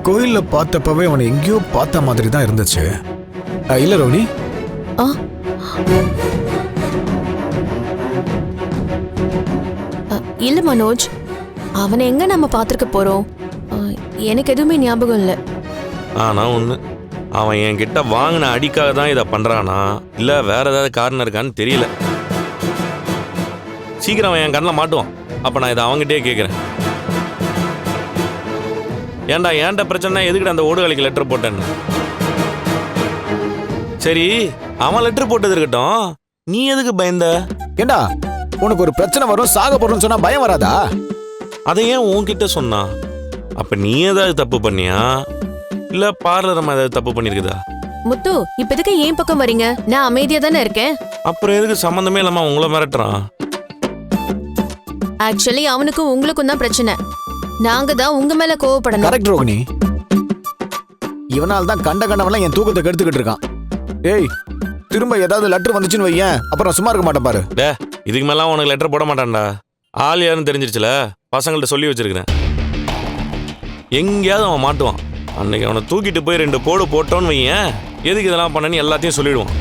கோயில்ல பார்த்தப்பவே அவனை எங்கேயோ பார்த்த மாதிரி தான் இருந்துச்சு. இல்ல ரோனி? இல்ல மனோஜ், அவனை எங்க நம்ம பார்த்திருக்க போறோம்? எனக்கு எதுவுமே ஞாபகம் இல்லை. ஆனா ஒண்ணு, அவன் என்கிட்ட வாங்கின அடிக்காக தான் இதை பண்றானா இல்ல வேற ஏதாவது காரணம் இருக்கான்னு தெரியல. சீக்கிரம் அவன் என் கண்ணில் மாட்டுவான். அப்ப நான் இதை அவங்ககிட்டயே கேட்கிறேன். ஏன்டா பிரச்சனை எதுக்கிட்ட அந்த ஓடுகாலிக்கு லெட்டர் போட்டேன்னு. சரி, அவன் லெட்டர் போட்டது இருக்கட்டும், நீ எதுக்கு பயந்த? ஏண்டா உனக்கு ஒரு பிரச்சனை வரும் சாக போறோம்னு சொன்னா பயம் வராதா? அதை ஏன் உன்கிட்ட சொன்னா? அப்ப நீ ஏதாவது தப்பு பண்ணியா இல்ல பார்லர் அம்மா ஏதாவது தப்பு பண்ணிருக்குதா? முத்து, இப்ப எதுக்கு ஏன் பக்கம் வரீங்க? நான் அமைதியா தானே இருக்கேன். அப்புறம் எதுக்கு சம்பந்தமே இல்லாம உங்களை மிரட்டுறான்? ஆக்சுவலி அவனுக்கும் உங்களுக்கும் தான் பிரச்சனை. நாங்க தான் உங்க மேல கோவப்படணும். கரெக்ட் ரோகிணி. இவனால தான் கண்டவெல்லாம் என் தூக்கத்தை கெடுத்துக்கிட்டு இருக்கான். ஏய், திரும்ப ஏதாவது லெட்டர் வந்துச்சுன்னு வையேன், அப்புறம் சும்மா இருக்க மாட்டேன் பாரு. டே, இதுக்கு மேலாம் உனக்கு லெட்டர் போட மாட்டான்டா. ஆள் யாருன்னு தெரிஞ்சிருச்சுல, பசங்கள்ட்ட சொல்லி வச்சிருக்கிறேன். எங்கேயாவது அவன் மாட்டுவான். அன்னைக்கு அவனை தூக்கிட்டு போய் 2 போடு போட்டோன்னு வையேன், எதுக்கு இதெல்லாம் பண்ணனு எல்லாத்தையும் சொல்லிடுவான்.